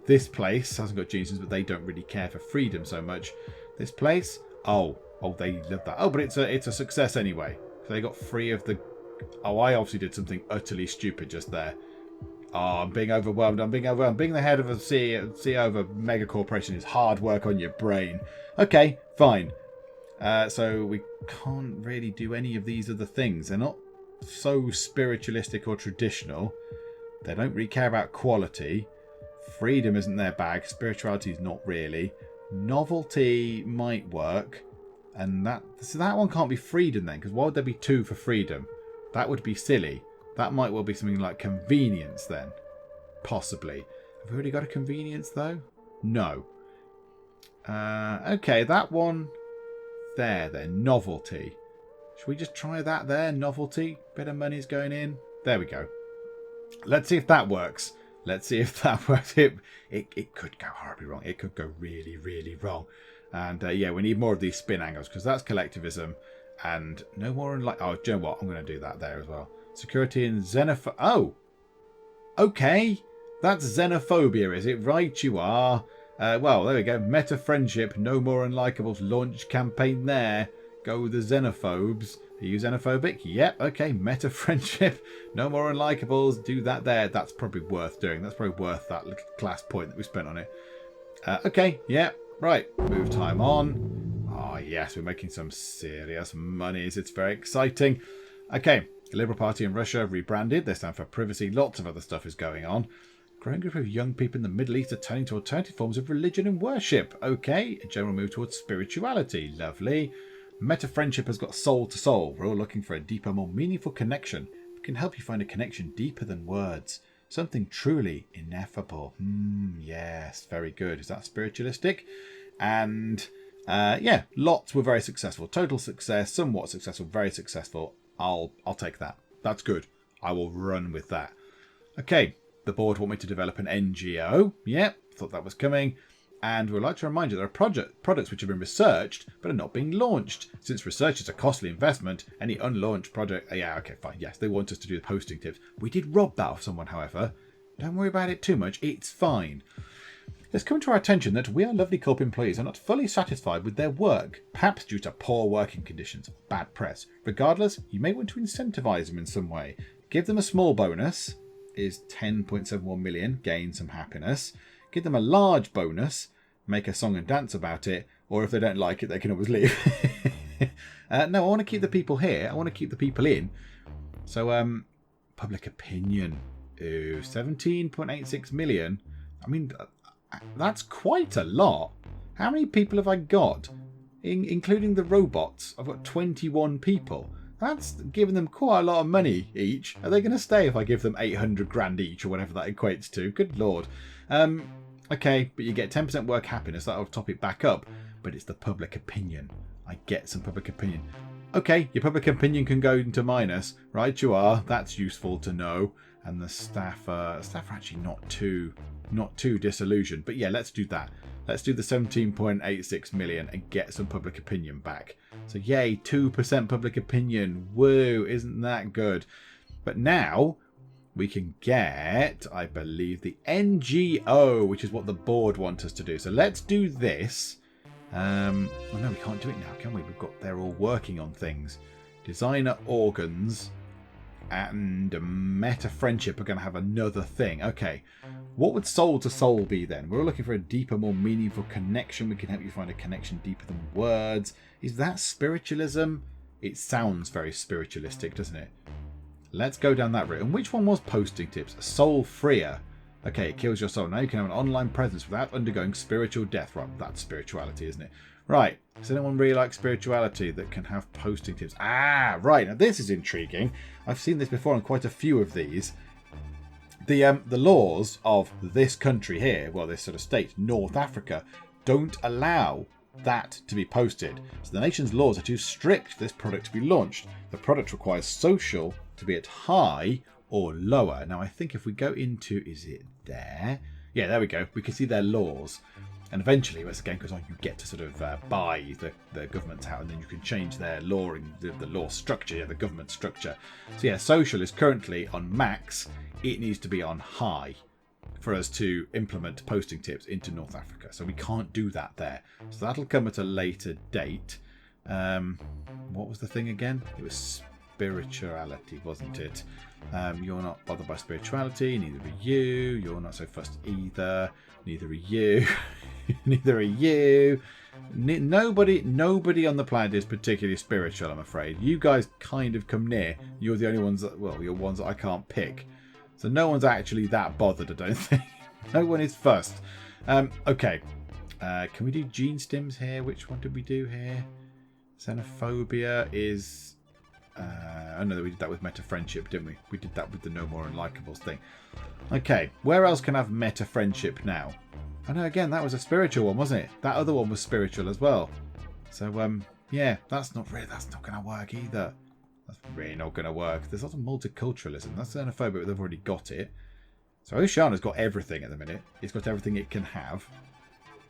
This place hasn't got genestims, but they don't really care for freedom so much. This place? Oh, they love that. Oh, but it's a success anyway. So they got free of the... Oh, I obviously did something utterly stupid just there. Oh, I'm being overwhelmed. Being the head of a CEO of a megacorporation is hard work on your brain. Okay, fine. So we can't really do any of these other things. They're not so spiritualistic or traditional. They don't really care about quality. Freedom isn't their bag. Spirituality is not really. Novelty might work. And that one can't be freedom then, because why would there be 2 for freedom? That would be silly. That might well be something like convenience then. Possibly. Have we already got a convenience though? No. Okay, that one... There then, novelty. Should we just try that there? Novelty. Bit of money's going in. There we go. Let's see if that works. It could go horribly wrong. It could go really, really wrong. And yeah, we need more of these spin angles because that's collectivism. And no more like... Oh, do you know what? I'm going to do that there as well. Security and xenophobia. Oh! Okay. That's xenophobia, is it? Right, you are. Well, there we go. Metafriendship, no more unlikables. Launch campaign there. Go the xenophobes. Are you xenophobic? Yep. Okay. Metafriendship, no more unlikables. Do that there. That's probably worth doing. That's probably worth that little class point that we spent on it. Okay. Yep. Right. Move time on. Oh, yes. We're making some serious monies. It's very exciting. Okay. The Liberal Party in Russia rebranded. They stand for privacy. Lots of other stuff is going on. Growing group of young people in the Middle East are turning to alternative forms of religion and worship. Okay. A general move towards spirituality. Lovely. Metafriendship has got soul to soul. We're all looking for a deeper, more meaningful connection. It can help you find a connection deeper than words. Something truly ineffable. Yes. Very good. Is that spiritualistic? And yeah, lots were very successful. Total success, somewhat successful, very successful. I'll take that. That's good. I will run with that. Okay, the board want me to develop an NGO. Yep, thought that was coming. And we'd like to remind you there are products which have been researched but are not being launched. Since research is a costly investment, any unlaunched project... yeah, okay, fine. Yes, they want us to do the posting tips. We did rob that of someone, however. Don't worry about it too much. It's fine. It's come to our attention that We Are Lovely Corp employees are not fully satisfied with their work, perhaps due to poor working conditions, bad press. Regardless, you may want to incentivize them in some way. Give them a small bonus, is 10.71 million, gain some happiness. Give them a large bonus, make a song and dance about it, or if they don't like it, they can always leave. No, I want to keep the people here. I want to keep the people in. So, public opinion. Ooh, 17.86 million. I mean... that's quite a lot. How many people have I got? Including the robots, I've got 21 people. That's giving them quite a lot of money each. Are they going to stay if I give them 800 grand each or whatever that equates to? Good lord. Okay, but you get 10% work happiness. That'll top it back up. But it's the public opinion. I get some public opinion. Okay, your public opinion can go into minus. Right, you are. That's useful to know. And the staff are actually not too disillusioned. But yeah, let's do that. Let's do the 17.86 million and get some public opinion back. So yay, 2% public opinion. Woo, isn't that good? But now we can get, I believe, the NGO, which is what the board want us to do. So let's do this. Oh no, we can't do it now, can we? They're all working on things. Designer organs and Metafriendship are going to have another thing. Okay, what would soul to soul be then? We're looking for a deeper, more meaningful connection. We can help you find a connection deeper than words. Is that spiritualism? It sounds very spiritualistic, doesn't it? Let's go down that route. And which one was posting tips? Soul freer. Okay, it kills your soul. Now you can have an online presence without undergoing spiritual death. Right, that's spirituality, isn't it? Right, does anyone really like spirituality that can have posting tips? Ah, right, now this is intriguing. I've seen this before on quite a few of these. The laws of this country here, well, this sort of state, North Africa, don't allow that to be posted. So the nation's laws are too strict for this product to be launched. The product requires social to be at high or lower. Now, I think if we go into, is it there? Yeah, there we go. We can see their laws. And eventually, as the game goes on, you get to sort of buy the government's out, and then you can change their law and the law structure, the government structure. So yeah, social is currently on max. It needs to be on high for us to implement posting tips into North Africa. So we can't do that there. So that'll come at a later date. What was the thing again? It was spirituality, wasn't it? You're not bothered by spirituality, neither are you. You're not so fussed either, neither are you. Neither are you. Nobody on the planet is particularly spiritual, I'm afraid. You guys kind of come near. You're the only ones that, well, you're ones that I can't pick. So no one's actually that bothered, I don't think. No one is fussed. Okay. Can we do genestims here? Which one did we do here? Xenophobia is... oh no, we did that with Metafriendship, didn't we? We did that with the No More Unlikables thing. Okay, where else can I have Metafriendship now? I know, again, that was a spiritual one, wasn't it? That other one was spiritual as well. So, yeah, that's not going to work either. That's really not going to work. There's lots of multiculturalism. That's xenophobic, but they've already got it. So Oceania's got everything at the minute. It's got everything it can have.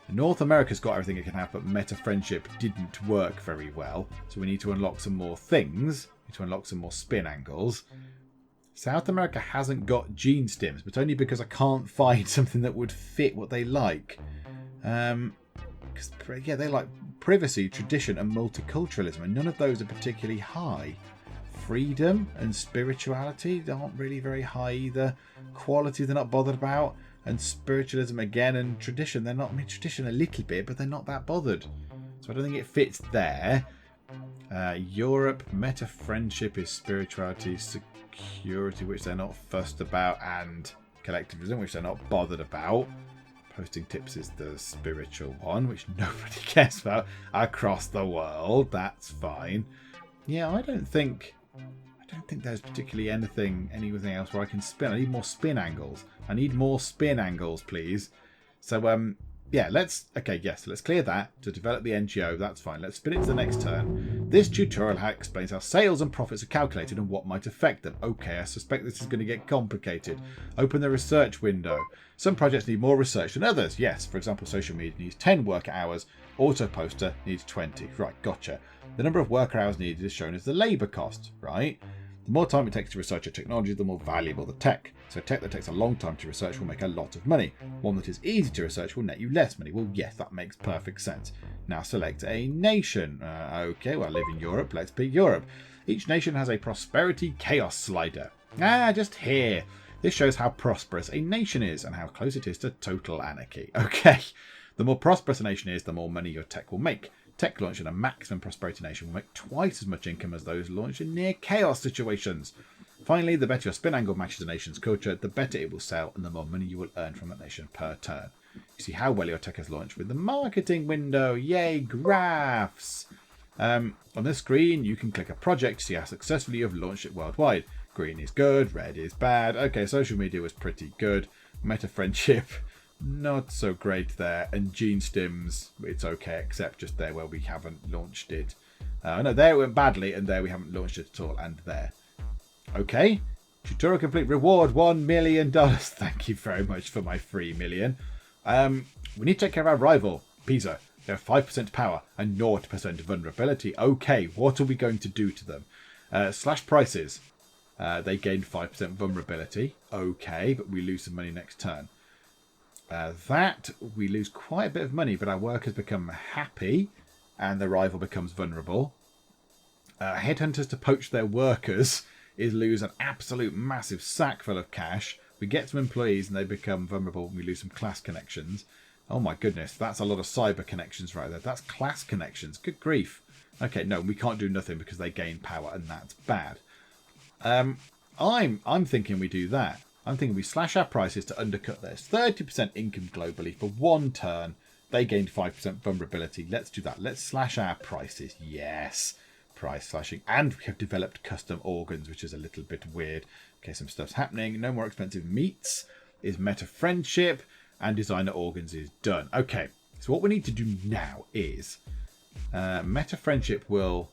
North America's got everything it can have, but Metafriendship didn't work very well. So we need to unlock some more things. We need to unlock some more spin angles. South America hasn't got genestims, but only because I can't find something that would fit what they like. Because, yeah, they like privacy, tradition, and multiculturalism, and none of those are particularly high. Freedom and spirituality aren't really very high either. Quality they're not bothered about. And spiritualism again, and tradition, they're not, I mean, tradition a little bit, but they're not that bothered. So I don't think it fits there. Europe, Metafriendship is spirituality, security, which they're not fussed about, and collectivism, which they're not bothered about. Posting tips is the spiritual one, which nobody cares about across the world. That's fine. Yeah, I don't think there's particularly anything else where I can spin. I need more spin angles. I need more spin angles, please. So, yeah, let's clear that to develop the NGO. That's fine. Let's spin it to the next turn. This tutorial explains how sales and profits are calculated and what might affect them. Okay, I suspect this is going to get complicated. Open the research window. Some projects need more research than others. Yes, for example, social media needs 10 worker hours. Auto poster needs 20. Right, gotcha. The number of worker hours needed is shown as the labour cost, right? The more time it takes to research a technology, the more valuable the tech. So tech that takes a long time to research will make a lot of money. One that is easy to research will net you less money. Well, yes, that makes perfect sense. Now select a nation. Okay, well, I live in Europe. Let's pick Europe. Each nation has a prosperity chaos slider. Just here. This shows how prosperous a nation is and how close it is to total anarchy. Okay, the more prosperous a nation is, the more money your tech will make. Tech launched in a maximum prosperity nation will make twice as much income as those launched in near chaos situations. Finally, the better your spin angle matches a nation's culture, the better it will sell and the more money you will earn from that nation per turn. You see how well your tech has launched with the marketing window. Yay, graphs! On the screen, you can click a project to see how successfully you've launched it worldwide. Green is good, red is bad. Okay, social media was pretty good. Metafriendship, not so great there. And genestims, it's okay, except just there where we haven't launched it. No, there it went badly, and there we haven't launched it at all, and there. Okay, tutorial complete. Reward $1 million. Thank you very much for my free million. We need to take care of our rival, Piza. They have 5% power and 0% vulnerability. Okay, what are we going to do to them? Slash prices. They gain 5% vulnerability. Okay, but we lose some money next turn. That we lose quite a bit of money, but our workers become happy and the rival becomes vulnerable. Headhunters to poach their workers is lose an absolute massive sack full of cash. We get some employees and they become vulnerable and we lose some class connections. Oh my goodness, that's a lot of cyber connections right there. That's class connections. Good grief. Okay, no, we can't do nothing because they gain power and that's bad. I'm thinking we do that. I'm thinking we slash our prices to undercut theirs. 30% income globally for one turn. They gained 5% vulnerability. Let's do that. Let's slash our prices. Yes. Price slashing. And we have developed custom organs, which is a little bit weird. Okay, some stuff's happening. No more expensive meats is Metafriendship. And designer organs is done. Okay, so what we need to do now is Metafriendship will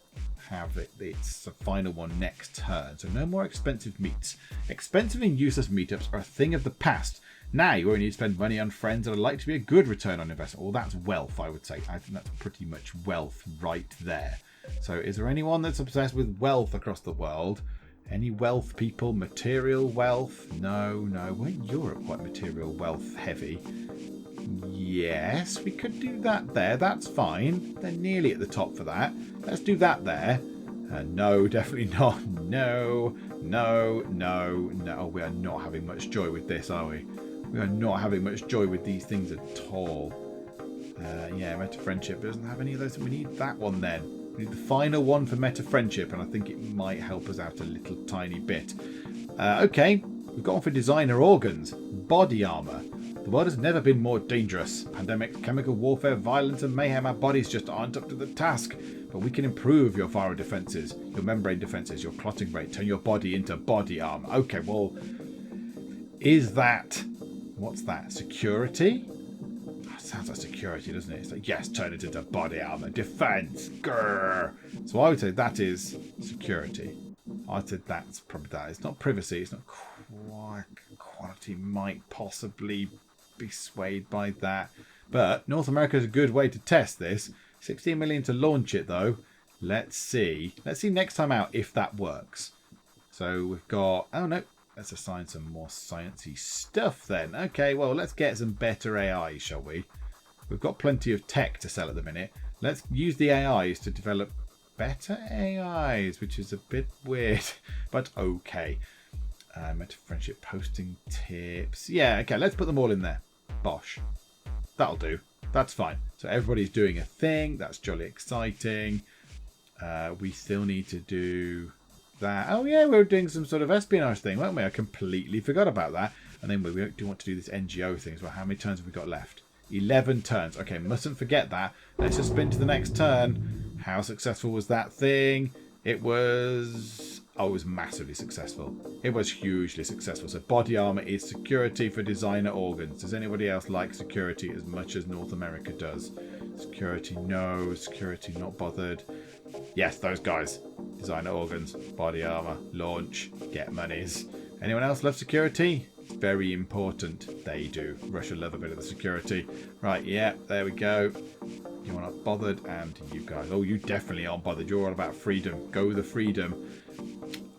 have its final one next turn. So no more expensive meats. Expensive and useless meetups are a thing of the past. Now you only need to spend money on friends that are likely to be a good return on investment. Well, that's wealth, I would say. I think that's pretty much wealth right there. So is there anyone that's obsessed with wealth across the world? Any wealth people? Material wealth? No. Weren't Europe quite material wealth heavy? Yes, we could do that there. That's fine. They're nearly at the top for that. Let's do that there. No, definitely not. No. We are not having much joy with this, are we? We are not having much joy with these things at all. Yeah, Metafriendship doesn't have any of those. We need that one then. We need the final one for Metafriendship, and I think it might help us out a little tiny bit. Okay, we've got one for designer organs. Body armor. The world has never been more dangerous. Pandemics, chemical warfare, violence and mayhem. Our bodies just aren't up to the task. But we can improve your viral defenses, your membrane defenses, your clotting rate. Turn your body into body armor. Okay, well, is that... What's that? Security? Sounds like security, doesn't it? It's like, yes, turn it into body armor. Defense. Grrr. So I would say that is security. I'd say that's probably that. It's not privacy. It's not quality. Might possibly be swayed by that. But North America is a good way to test this. 16 million to launch it, though. Let's see. Let's see next time out if that works. So we've got... Oh, no. Let's assign some more sciencey stuff then. Okay, well, let's get some better AI, shall we? We've got plenty of tech to sell at the minute. Let's use the AIs to develop better AIs, which is a bit weird, but okay. Metafriendship posting tips. Yeah, okay, let's put them all in there. Bosh. That'll do. That's fine. So everybody's doing a thing. That's jolly exciting. We still need to do... that. Oh yeah, we were doing some sort of espionage thing, weren't we? I completely forgot about that. And then we do want to do this NGO thing as well. How many turns have we got left? 11 turns. Okay, mustn't forget that. Let's just spin to the next turn. How successful was that thing? It was Oh, it was massively successful. It was hugely successful. So body armor is security for designer organs. Does anybody else like security as much as North America does? Security, no. Security, not bothered. Yes, those guys. Designer organs, body armor, launch, get monies. Anyone else love security? Very important. They do. Russia love a bit of the security. Right, yeah, there we go. You're not bothered, and you guys. Oh, you definitely aren't bothered. You're all about freedom. Go the freedom.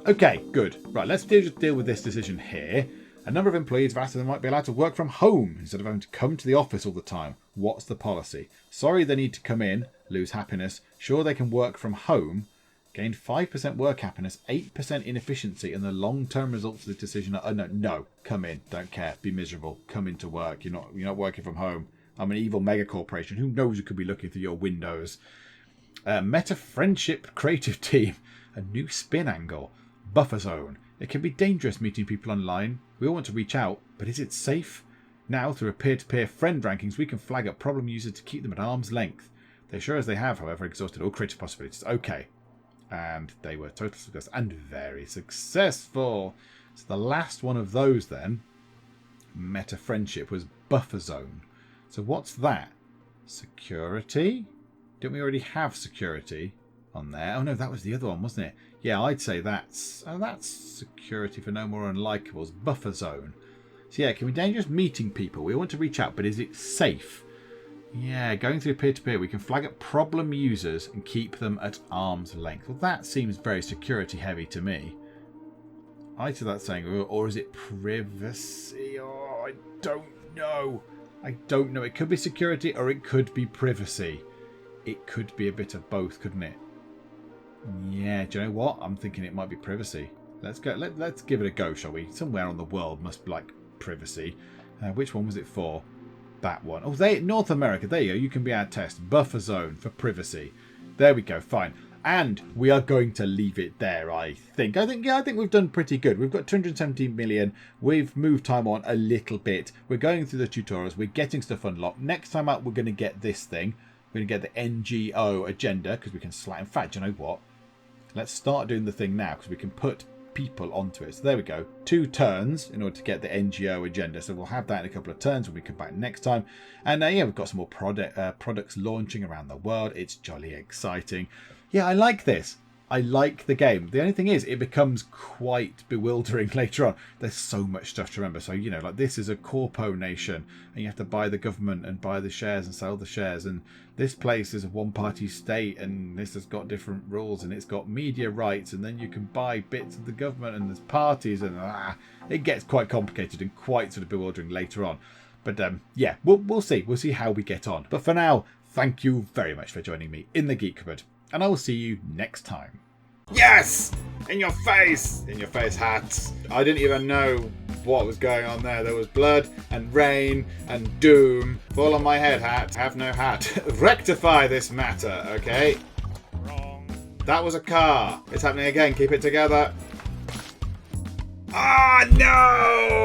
Okay, good. Right, let's deal with this decision here. A number of employees have asked if they might be allowed to work from home instead of having to come to the office all the time. What's the policy? Sorry they need to come in, lose happiness. Sure they can work from home. Gained 5% work happiness, 8% inefficiency, and the long-term results of the decision are no, come in, don't care, be miserable, come into work. You're not working from home. I'm an evil megacorporation. Who knows who could be looking through your windows? Metafriendship creative team, a new spin angle. Buffer zone. It can be dangerous meeting people online. We all want to reach out, but is it safe? Now, through a peer-to-peer friend rankings, we can flag up problem users to keep them at arm's length. They sure as they have, however, exhausted all creative possibilities. Okay. And they were total success and very successful. So the last one of those then, Metafriendship, was buffer zone. So what's that? Security? Didn't we already have security on there? Oh no, that was the other one, wasn't it? Yeah, I'd say that's security for no more unlikables. Buffer zone. So yeah, it can be dangerous meeting people. We want to reach out, but is it safe? Yeah, going through peer-to-peer, we can flag up problem users and keep them at arm's length. Well, that seems very security heavy to me. I to that saying, or is it privacy? Oh, I don't know. I don't know. It could be security or it could be privacy. It could be a bit of both, couldn't it? Yeah, do you know what? I'm thinking it might be privacy. Let's go. Let's give it a go, shall we? Somewhere on the world must be like privacy. Which one was it for? That one. Oh, North America. There you go. You can be our test. Buffer zone for privacy. There we go. Fine. And we are going to leave it there, I think. I think we've done pretty good. We've got 217 million. We've moved time on a little bit. We're going through the tutorials. We're getting stuff unlocked. Next time out, we're going to get this thing. We're going to get the NGO agenda because we can slide. In fact, you know what? Let's start doing the thing now because we can put people onto it. So there we go. 2 turns in order to get the NGO agenda. So we'll have that in a couple of turns when we come back next time. And yeah, we've got some more products launching around the world. It's jolly exciting. Yeah, I like this. I like the game. The only thing is, it becomes quite bewildering later on. There's so much stuff to remember. So, you know, like this is a corpo nation and you have to buy the government and buy the shares and sell the shares. And this place is a one-party state and this has got different rules and it's got media rights. And then you can buy bits of the government and there's parties and it gets quite complicated and quite sort of bewildering later on. But yeah, we'll see. We'll see how we get on. But for now, thank you very much for joining me in the Geek Cupboard. And I will see you next time. Yes! In your face! In your face hats. I didn't even know what was going on there. There was blood and rain and doom. Fall on my head, hat. Have no hat. Rectify this matter, okay? Wrong. That was a car. It's happening again. Keep it together. Ah, no!